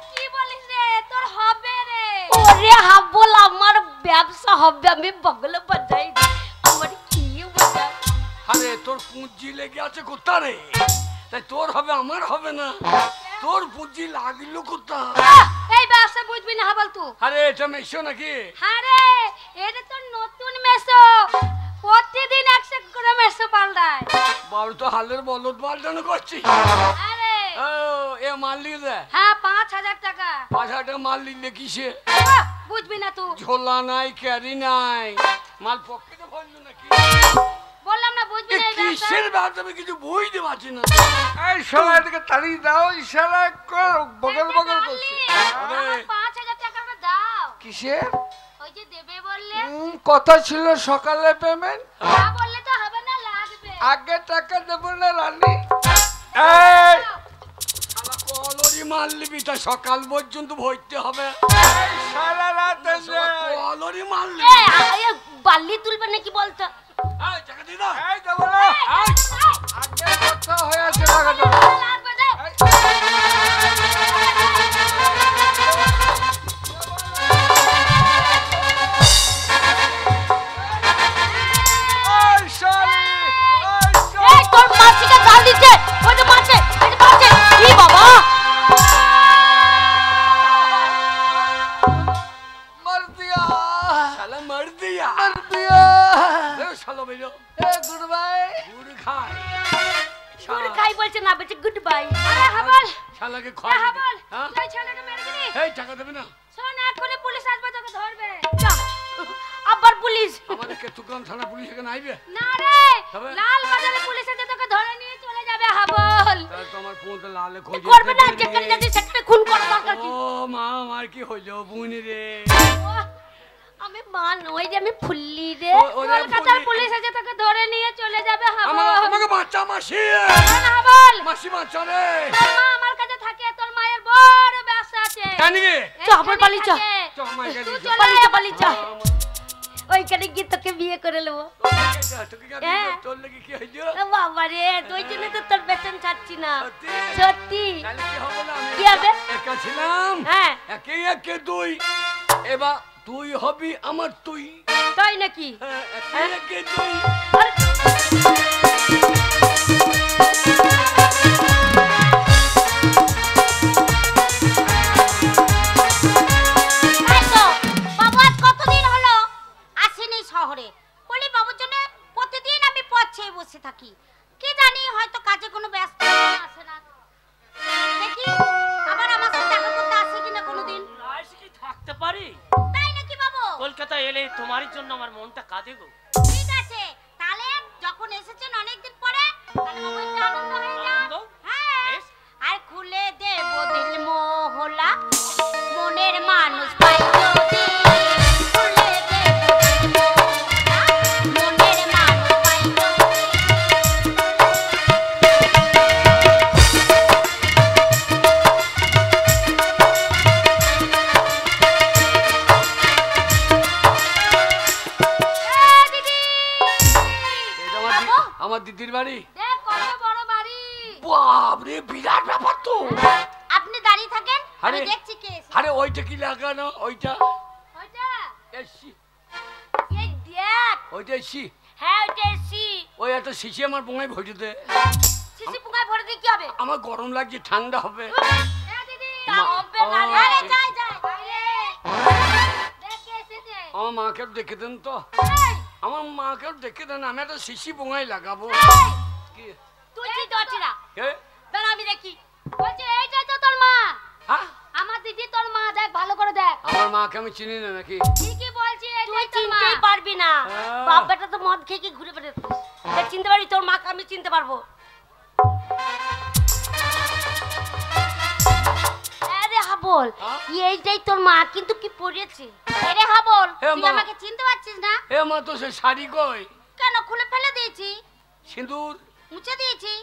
কি বলিস রে তোর হবে রে ওরে হাবল আমার ব্যবসা হবে আমি বগলে বাজাই আমার কি বাজা আরে তোর পুঁজি লেগে আছে কোথা রে তাই তোর হবে আমার হবে না তোর পুঁজি লাগলো কোথা এই ব্যবসা বুঝবি না হাবল তুই আরে এটা মেশো নাকি আরে এটা তো নতুন মেসো প্রতিদিন 100 করে মেসো পাল্টায় বাবু তো হালের বলদ পাল্টানো করছি আরে ও এ মাল নিয়ে দে হ্যাঁ 5000 টাকা 5000 টাকা মাল নিলে কিসে বুঝবি না তুই ঝোলা নাই ক্যারি নাই মাল পকেটে ভরলো নাকি বললাম না বুঝবি না এই ব্যবসা কিসের ব্যবসা আমি কিছু বুঝতে পারছি না এই শালা এদিকে তাড়িয়ে দাও এই শালা বগল বগল করছে আরে 5000 টাকাটা দাও কিসের ওই যে দেবে বললে কথা ছিল সকালে পেমেন্ট না বললে তো হবে না লাগবে আগে টাকা দেবো না রানী এই শালা কলরি মাল নিবি তা সকাল পর্যন্ত ভরতে হবে সারা রাত কলরি মাল এ নিবি বালি তুলবে নাকি বলতো এই টাকা দি দাও এই দেবো না আগে কথা হয়ে আছে টাকাটা লাগবে দাও এই শালি এই তোর মাসিকে গাল দিচ্ছে ওই যে মারছে এই যে মারছে কি বাবা मर दिया শালা মার দিয়া मर दिया এ শালা বেরো ए गुड बाय গুড় খায় গুড খাই বলছে না বলছে গুড বাই আরে হাবল শালাকে এ খায় হাবল হ্যাঁ তুই ছেলেটা মেরে দিলি এই টাকা দেবে না শোন এক্ষুনি পুলিশ আসবে তোকে ধরবে যা আবার পুলিশ আমাদের কেতুগ্রাম থানা পুলিশ এখানে আইবে না রে তবে? লাল বাজারে পুলিশ এসে তোকে ধরে নিয়ে চলে যাবে হাবল তাহলে তো আমার ফোনটা লালে খোঁজে করবে না যেখানে যাচ্ছে সেখানে খুন করা দরকার কি ও মা আমার কি হইলো বুনি রে আমি মা নই রে আমি ফুল্লি রে ওরে কলকাতার বুনি। পুলিশ এসে তোকে ধরে নিয়ে চলে যাবে আমাকে হাবল আমাকে বাচ্চা মাসি না হাবল মাসি বাচ্চা রে তোর মা আমার কাছে থাকে তোর মায়ের বড় ব্যবসা আছে কেন গে চ, হাবল পালিয়ে চ। থাকে। চ, আমার কাছে তুই চ। চলে পালিয়ে আয়। পালিয়ে যা ওইখানে গিয়ে তোকে বিয়ে করে নেবো। হ্যাঁ। তোর লেগে কি হয়েছে? বাবা রে, তুই জন্য তো তোর বেতন ছাড়ছি না। সত্যি? সত্যি। তাহলে কি হবে না? কি হবে? একা ছিলাম, হ্যাঁ। একে একে দুই, এবার তুই হবি আমার তুই। তাই নাকি? হ্যাঁ, একে একে দুই। তাই তো, বাবু আজ কতদিন হলো আসেনি শহরে। বলি বাবুর জন্য প্রতিদিন আমি পথ চেয়ে বসে থাকি। কি জানি হয়তো কাজে কোনো ব্যস্ত আসে না। দেখি আবার আমার সাথে দেখা করতে আসে কিনা কোনোদিন। আইসি কি থাকতে পারি? তাই নাকি বাবু? কলকাতা এলে তোমার জন্য আমার মনটা কাঁদে গো। ঠিক আছে, তাহলে যখন এসেছেন অনেকদিন পরে, তাহলে বাবু একটু আনন্দ হয়ে যান। হ্যাঁ, বেশ। আর খুলে দেব দিল মোহলা, মনের মানুষ পাই যদি। খুলে দেব দিল মোহলা, মনের মানুষ পাই যদি। দিদি, এটা আমার দিদির বাড়ি। দেখ কত বড় বাড়ি। বাপরে, বিরাট ব্যাপার তো। আপনি দাঁড়িয়ে থাকেন, আমি আরে, দেখছি কে এসেছে। আরে ওইটা কি লাগানো? ওইটা ওইটা, এসি, এই দেখ। ওইটা এসি। হ্যাঁ, ওইটা এসি। ওই একটা শিশি আমার বোঙায় ভরে দে। শিশি পুঙ্গায় ভরে দিয়ে কি হবে? আমার গরম লাগছে, ঠান্ডা হবে। এ দিদি, মা- হবে না রে। ও, আরে যাই যাই। দেখ কে এসেছে। আমার মাকে দেখে দেন তো, এই, আমার মাকে দেখে দেন, আমি একটা শিশি বোঙায় লাগাবো। এই, কি? তুই চিনতে পারছিস না? এ? দাঁড়া আমি দেখি। বলছি এইটাই তো তোর মা। হ্যাঁ? আমার দিদি তোর মা, দেখ ভালো করে দেখ। আমার মাকে আমি চিনি না নাকি? ঠিকই বলছি, তুই এইটাই তোর মা। চিনতেই পারবি না। হ্যাঁ। বাপ বেটা তো মদ খেয়ে খেয়ে ঘুরে বেড়াচ্ছিস। দেখ, চিনতে পারবি? তোর মাকে আমি চিনতে পারবো। আরে হাবল, হ্যাঁ? এইটাই তোর মা, কিন্তু কি পড়েছে? এরে হাবল, এ তুই মা। আমাকে চিনতে পারছিস না? এ মা, তো সে শাড়ি কই? কেন খুলে ফেলে দিয়েছি, সিঁদুর মুছে দিয়েছি।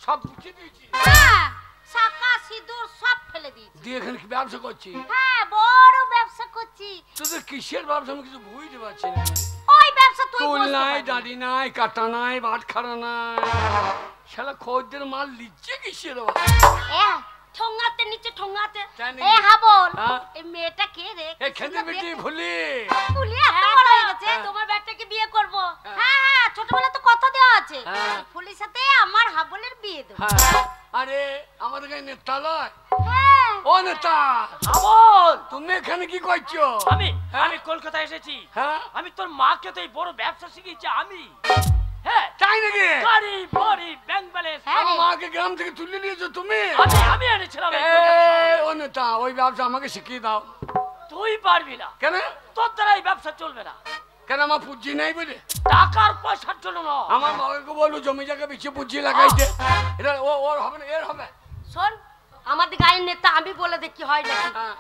সব মুছে দিয়েছি। হ্যাঁ, শাঁখা সিঁদুর সব ফেলে দিয়েছি। দিয়ে এখানে কি ব্যবসা করছি? হ্যাঁ, বড় ব্যবসা করছি। তোদের কিসের ব্যবসা আমি কিছু বুঝতে পারছি না। ওই ব্যবসা তুই টুল বুঝতে নাই, পারবি। দাড়ি নাই, কাটা নাই, বাটখারা নাই। শালা খদ্দের মাল লিচ্ছে কিসের? এ, ঠোঙাতে নিচে ঠোঙাতে। জানি। এ হাবল, হ্যাঁ? এই মেয়েটা কে রে? এ খেতে বেটি ভুলি। ফুলি এত বড় হয়ে গেছে। তোমার ব্যাটাকে বিয়ে করব। হ্যাঁ হ্যাঁ, ছোটবেলা তো কথা দেওয়া আছে। হ্যাঁ। ফুলির সাথে আমার হাবলের বিয়ে দেবো। হ্যাঁ, আরে আমাদের গায়ে নেতা লয়। হ্যাঁ, ও নেতা, আমল, তুমি এখানে কি করছো? আমি হ্যাঁ? আমি কলকাতা এসেছি। হ্যাঁ, আমি তোর মাকে তো এই বড় ব্যবসা শিখিয়েছি আমি। হ্যাঁ, তাই নাকি? গাড়ি বাড়ি ব্যাংক ব্যালেন্স হ্যাঁ আমার রে। মাকে গ্রাম থেকে তুলে নিয়েছো তুমি? আমি এনেছিলাম এই এ, কলকাতা শহরে। ও নেতা, ওই ব্যবসা আমাকে শিখিয়ে দাও। তুই পারবি না, কেন? তোর দ্বারা এই ব্যবসা চলবে না। কেন, আমার পুঁজি নাই বলে? টাকার পয়সার জন্য না। আমার বাবাকে বললো জমি জায়গা বেশি পুঁজি লাগাইতে। এটা ওর হবে না, এর হবে। শোন, আমাদের গায়ের নেতা, আমি বলে দেখি হয় নাকি। হ্যাঁ।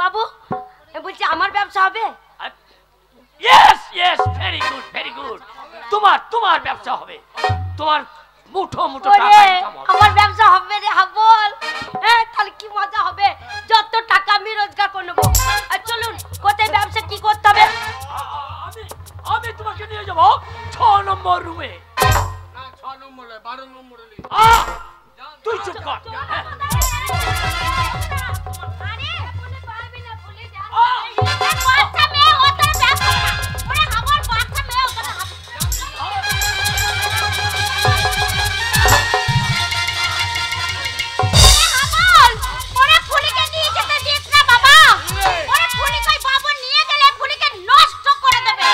বাবু, আমি বলছি আমার ব্যবসা হবে। Yes yes, very good very good. তোমার ব্যবসা হবে। তোমার মুঠো মুঠো ওরে, টাকা ইনকাম হবে। আমার ব্যবসা হবে রে হাবল। হ্যাঁ, তাহলে কি মজা হবে। যত টাকা আমি রোজগার করে নেবো। আর চলুন, কোথায় ব্যবসা কি করতে হবে? আমি তোমাকে নিয়ে যাবো 6 নম্বর রুমে। না, 6 নম্বর নয়, 12 নম্বর হলে। তুই চুপ কর। হ্যাঁ। আরে, ফুলি পারবি না, ফুলি যা। এই বাচ্চা মেয়ে, ও তোর ব্যবসা না। ওরে হাবল, বাচ্চা মেয়ে, ওখানে হাবল। হাবল, ওরে ফুলিকে নিয়ে যেতে দিস না বাবা। ওরে ফুলি কই বাবু নিয়ে গেলে ফুলিকে নষ্ট করে দেবে।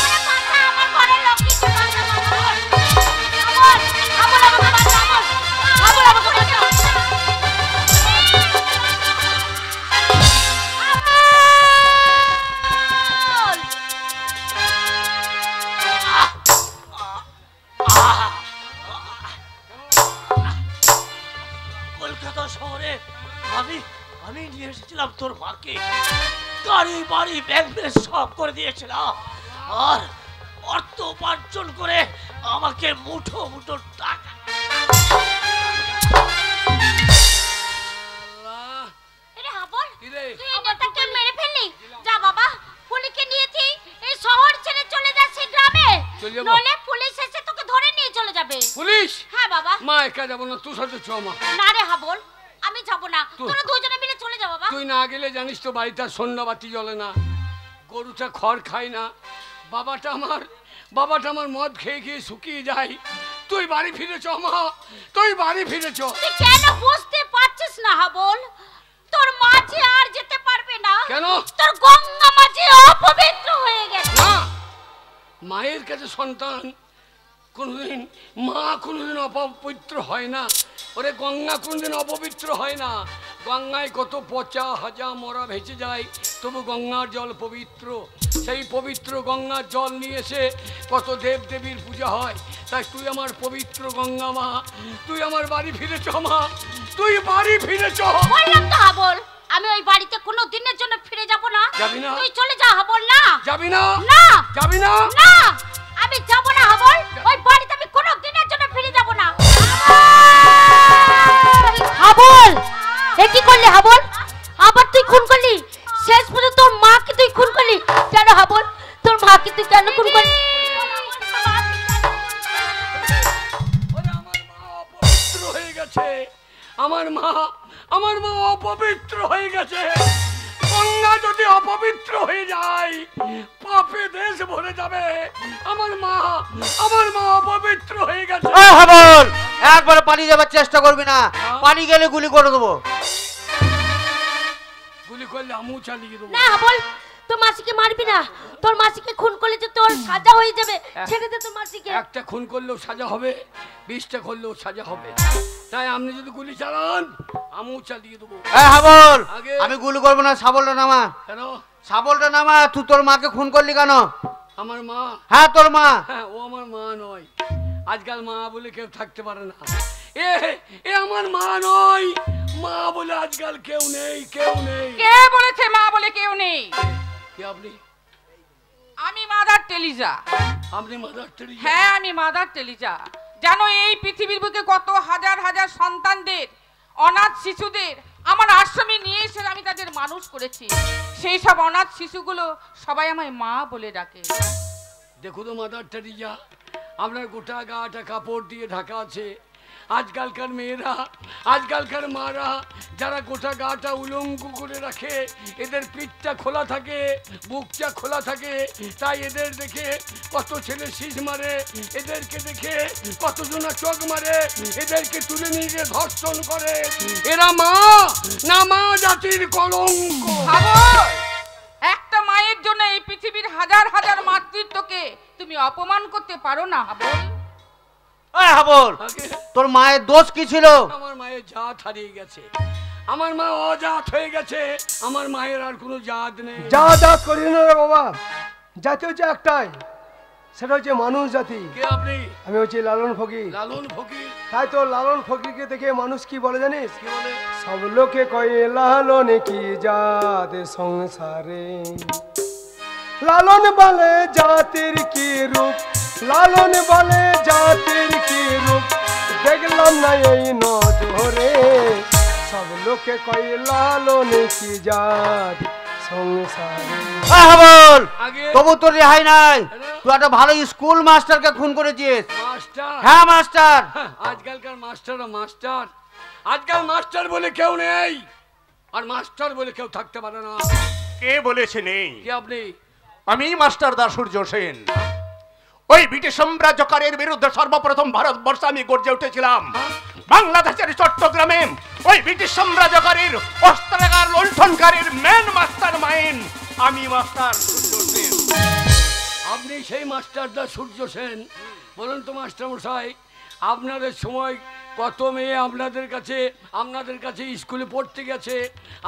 ওরে বাচ্চা, আমার ঘরে লক্ষ্মী কি বাচ্চা বাবা। হাবল, হাবল আমাকে বাঁচা, হাবল। হাবল আমাকে বাঁচা। কলকাতা শহরে আমি নিয়ে এসেছিলাম তোর মাকে। গাড়ি বাড়ি ব্যাংক ব্যালেন্স সব করে দিয়েছিলাম। আর অর্থ উপার্জন করে আমাকে মুঠো মুঠো টাকা। আরে হাবল, কি রে? তুই এই নেতাকে মেরে ফেললি? যা বাবা, ফুলিকে নিয়েছি চলে যাবো? নইলে পুলিশ এসে তোকে ধরে নিয়ে চলে যাবে। পুলিশ? হ্যাঁ বাবা। মা একা যাবো না, তুই সাথে চ মা। না রে হাবল, আমি যাব না, তোরা দুজনে মিলে চলে যা বাবা। তুই না গেলে জানিস তো বাড়িতে সন্ধ্যাবাতি জ্বলে না, গরুটা খড় খায় না, বাবাটা আমার মদ খেয়ে খেয়ে শুকিয়ে যায়। তুই বাড়ি ফিরে চ মা, তুই বাড়ি ফিরে চ। তুই কেন বুঝতে পারছিস না হাবল? তোর মাঝে আর যেতে পারবে না। কেন? তোর গঙ্গা মাঝে অপবিত্র হয়ে গেছে। না, মায়ের কাছে সন্তান কোনোদিন, মা কোনোদিন অপবিত্র হয় না। ওরে গঙ্গা কোনোদিন অপবিত্র হয় না। গঙ্গায় কত পচা হাজা মরা ভেসে যায়, তবু গঙ্গার জল পবিত্র। সেই পবিত্র গঙ্গার জল নিয়ে এসে কত দেব দেবীর পূজা হয়। তাই তুই আমার পবিত্র গঙ্গা মা, তুই আমার বাড়ি ফিরে চ মা, তুই বাড়ি ফিরে চ। বললাম তো হাবল, আমি ওই বাড়িতে কোনো দিনের জন্য ফিরে যাব না। যাবি না? তুই চলে যা হাবল। না যাবি না? না যাবি না? না, আমি যাব না হাবল, ওই বাড়িতে আমি কোনো দিনের জন্য ফিরে যাব না। হাবল, এ কি করলি হাবল? আবার তুই খুন করলি? শেষ পর্যন্ত তোর মাকে তুই খুন করলি কেন হাবল? তোর মাকে তুই কেন খুন করলি? অপবিত্র হয়ে গেছে আমার মা অপবিত্র হয়ে গেছে। গঙ্গা যদি অপবিত্র হয়ে যায়, পাপে দেশ ভরে যাবে। আমার মা অপবিত্র হয়ে গেছে। হাবল, একবার পালিয়ে যাবার চেষ্টা করবি না, পালিয়ে গেলে গুলি করে দেবো। গুলি করলে আমিও চালিয়ে দেবো। না হাবল, তোর মাসিকে মারবি না। তোর মাসিকে খুন করলে তো তোর সাজা হয়ে যাবে। ছেড়ে দে তোর মাসিকে। একটা খুন করলেও সাজা হবে, 20টা করলেও সাজা হবে। তাই আপনি যদি গুলি চালান, আমিও চালিয়ে দেবো। হাবল, আমি গুলি করবো না। শাবলটা নামা। কেন? শাবলটা নামা। তুই তোর মাকে খুন করলি কেন? আমার মা? হ্যাঁ তোর মা। হ্যাঁ, ও আমার মা নয়। আজকাল মা বলে কেউ থাকতে পারে না। এ আমার মা নয়। মা বলে আজকাল কেউ নেই। কে বলেছে মা বলে কেউ নেই? কে আপনি? আমি মাদার টেলিজা। আপনি মাদার টেরিজা? হ্যাঁ, আমি মাদার টেলিজা। জানো এই পৃথিবীর বুকে কত হাজার হাজার সন্তানদের, অনাথ শিশুদের আমার আশ্রমে নিয়ে এসে আমি তাদের মানুষ করেছি। সেই সব অনাথ শিশুগুলো সবাই আমায় মা বলে ডাকে। দেখো তো মাদার টেরিজা, আপনার গোটা গাটা কাপড় দিয়ে ঢাকা আছে। আজকালকার মেয়েরা, আজকালকার মারা যারা গোটা গাটা উলঙ্গ করে রাখে, এদের পিঠটা খোলা থাকে, বুকটা খোলা থাকে। তাই এদের দেখে কত ছেলে শীষ মারে, এদেরকে দেখে কতজনা চোখ মারে, এদেরকে তুলে নিয়ে গিয়ে ধর্ষণ করে। এরা মা না, মা জাতির কলঙ্ক। একটা মায়ের জন্য এই পৃথিবীর হাজার হাজার মাতৃত্বকে তুমি অপমান করতে পারো না হাবল? হাবল, তোর মায়ের দোষ কি ছিল? আমার মায়ের জাত হারিয়ে গেছে, আমার মা অজাত হয়ে গেছে। আমার মায়ের আর কোনো জাত নেই। জাত করি না রে বাবা, জাতি হচ্ছে একটাই, সেটা হচ্ছে মানুষ জাতি। কে আপনি? আমি হচ্ছি লালন ফকির। লালন ফকির? তাই তো লালন ফকিরকে দেখে মানুষ কি বলে জানিস? কি বলে? সব লোকে কয়ে লালন কি জাত সংসারে, লালন বলে জাতির কি রূপ, লালন বলে জাতির কি রূপ, দেখলাম না এই নজরে। সব লোকে কয়ে লালন কি জাত সংসারে। হাবল, তবু তোর রেহাই নাই। তুই একটা ভালো স্কুল মাস্টারকে খুন করেছিস। মাস্টার? হ্যাঁ মাস্টার। আজকালকার মাস্টার, আজকাল মাস্টার বলে কেউ নেই, আর মাস্টার বলে কেউ থাকতে পারে না। কে বলেছে নেই? কে আপনি? আমি মাস্টার দা সূর্য সেন। ওই ব্রিটিশ সাম্রাজ্যকারের বিরুদ্ধে সর্বপ্রথম ভারতবর্ষে আমি গর্জে উঠেছিলাম। বাংলাদেশের চট্টগ্রামে ওই ব্রিটিশ সাম্রাজ্যকারীর অস্ত্রাগার লুণ্ঠনকারীর মেন মাস্টার মাইন্ড আমি মাস্টার সূর্য সেন। আপনি সেই মাস্টার দা সূর্য সেন? বলুন তো মাস্টার মশাই, আপনাদের সময় কত মেয়ে আপনাদের কাছে স্কুলে পড়তে গেছে?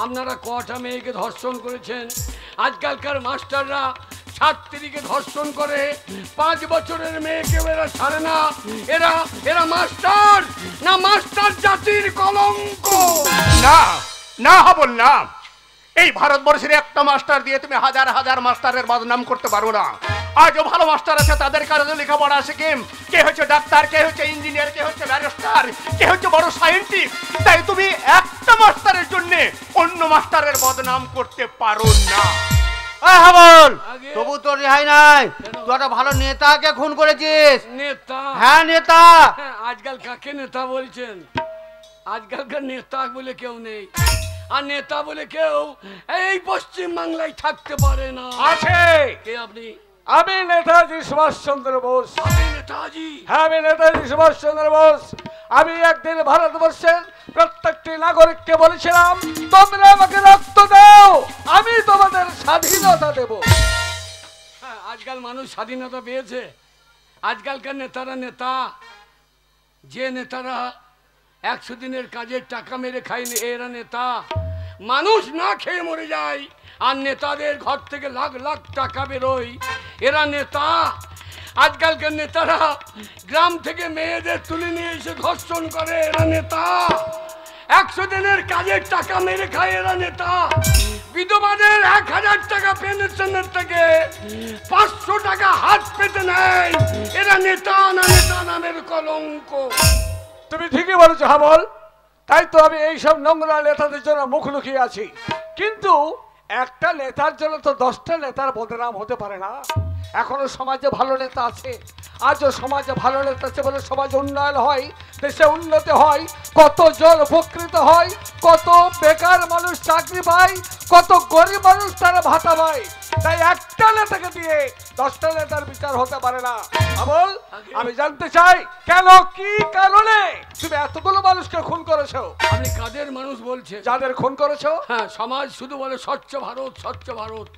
আপনারা কটা মেয়েকে ধর্ষণ করেছেন? আজকালকার মাস্টাররা ছাত্রীকে ধর্ষণ করে, 5 বছরের মেয়েকে এরা ছাড়ে না। এরা মাস্টার না, মাস্টার জাতির কলঙ্ক। না না হাবল না, এই ভারতবর্ষের একটা মাস্টার দিয়ে তুমি হাজার হাজার মাস্টারের বদনাম করতে পারো না। আজও ভালো মাস্টার আছে, তাদের কারণে লেখাপড়া শিখে কে হচ্ছে ডাক্তার, কে হচ্ছে ইঞ্জিনিয়ার, কে হচ্ছে ব্যারিস্টার, কে হচ্ছে বড় সায়েন্টিস্ট। তাই তুমি একটা মাস্টারের জন্য অন্য মাস্টারের বদনাম করতে পারো না। হাবল, তবু তোর রেহাই নাই। তুই একটা ভালো নেতাকে খুন করেছিস। নেতা? হ্যাঁ নেতা। আজকাল কাকে নেতা বলছেন? আজকালকার নেতা বলে কেউ নেই, আর নেতা বলে কেউ এই পশ্চিম বাংলায় থাকতে পারে না। আছে। কে আপনি? আমি নেতাজি সুভাষচন্দ্র বোস। আপনি নেতাজি? হ্যাঁ, আমি নেতাজি সুভাষচন্দ্র বোস। আমি একদিন ভারতবর্ষের প্রত্যেকটি নাগরিককে বলেছিলাম, তোমরা আমাকে রক্ত দাও, আমি তোমাদের স্বাধীনতা দেব। হ্যাঁ, আজকাল মানুষ স্বাধীনতা পেয়েছে। আজকালকার নেতারা নেতা, যে নেতারা 100 দিনের কাজের টাকা মেরে খায়নি, এরা নেতা। মানুষ না খেয়ে মরে যায়, আর নেতাদের ঘর থেকে লাখ লাখ টাকা বেরোয়, এরা নেতা। আজকালকার নেতারা গ্রাম থেকে মেয়েদের তুলে নিয়ে এসে ধর্ষণ করে, এরা নেতা। 100 দিনের কাজের টাকা মেরে খায়, এরা নেতা। বিধবাদের 1000 টাকা পেনশনের থেকে 500 টাকা হাত পেতে নেয়, এরা নেতা না নেতা নামের কলঙ্ক। তুমি ঠিকই বলেছো হাবল, তাই তো আমি এইসব নোংরা নেতাদের জন্য মুখ লুকিয়ে আছি। কিন্তু একটা নেতার জন্য তো 10টা নেতার বদনাম হতে পারে না। এখনো সমাজে ভালো নেতা আছে, আজও সমাজে ভালো নেতা আছে বলে সমাজ উন্নয়ন হয়, দেশে উন্নতি হয়, কতজন উপকৃত হয়, কত বেকার মানুষ চাকরি পায়, কত গরিব মানুষ তারা ভাতা পায়। তাই একটা নেতাকে দিয়ে 10টা নেতার বিচার হতে পারে না। আমল, আমি জানতে চাই কেন, কি কারণে তুমি এতগুলো মানুষকে খুন করেছো? আপনি কাদের মানুষ বলছেন? যাদের খুন করেছো? হ্যাঁ, সমাজ শুধু বলে স্বচ্ছ ভারত, স্বচ্ছ ভারত।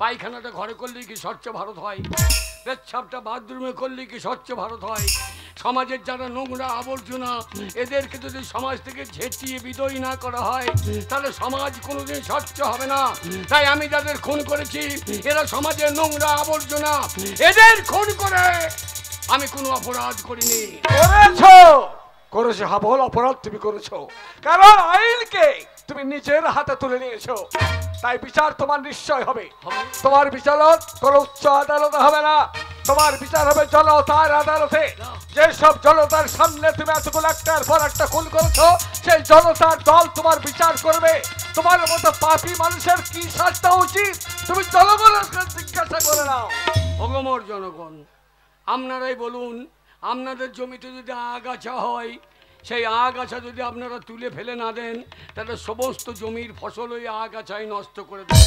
পায়খানাটা ঘরে করলেই কি স্বচ্ছ ভারত হয়? পেচ্ছাপটা বাথরুমে করলেই কি স্বচ্ছ ভারত হয়? সমাজের যারা নোংরা আবর্জনা, এদেরকে যদি সমাজ থেকে ঝেঁটিয়ে বিদায় না করা হয়, তাহলে সমাজ কোনোদিন স্বচ্ছ হবে না। তাই আমি যাদের খুন করেছি, এরা সমাজের নোংরা আবর্জনা, এদের খুন করে আমি কোনো অপরাধ করিনি। করেছো হাবল, অপরাধ তুমি করেছো, কারণ আইনকে তুমি নিজের হাতে তুলে নিয়েছো। তাই বিচার তোমার নিশ্চয় হবে। তোমার বিচারক কোনো উচ্চ আদালতে হবে না, তোমার বিচার হবে জনতার আদালতে। যেসব জনতার সামনে তুমি এতগুলো একটার পর একটা খুন করেছো, সেই জনতার দল তোমার বিচার করবে। তোমার মতো পাপী মানুষের কি শাস্তি উচিত তুমি জনগণের কাছে জিজ্ঞাসা করে নাও। ভগমর জনগণ, আপনারাই বলুন, আপনাদের জমিতে যদি আগাছা হয়, সেই আগাছা যদি আপনারা তুলে ফেলে না দেন, তাহলে সমস্ত জমির ফসল ওই আগাছাই নষ্ট করে দেয়।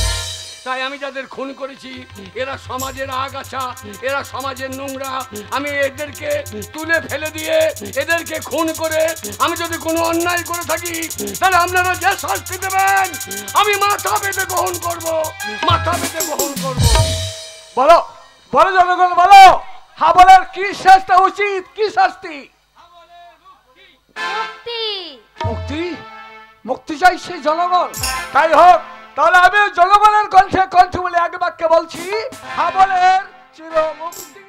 তাই আমি যাদের খুন করেছি, এরা সমাজের আগাছা, এরা সমাজের নোংরা। আমি এদেরকে তুলে ফেলে দিয়ে, এদেরকে খুন করে আমি যদি কোনো অন্যায় করে থাকি, তাহলে আপনারা যে শাস্তি দেবেন আমি মাথা পেতে গ্রহণ করব, মাথা পেতে গ্রহণ করব। বলো বলো জনগণ, বলো হাবলের কি শাস্তি উচিত, কি শাস্তি? মুক্তি। মুক্তি? মুক্তি চাই সেই জনগণ। তাই হোক, তাহলে আমি জনগণের কণ্ঠে কণ্ঠ বলে এক বাক্যে বলছি, হাবলের চির মুক্তি।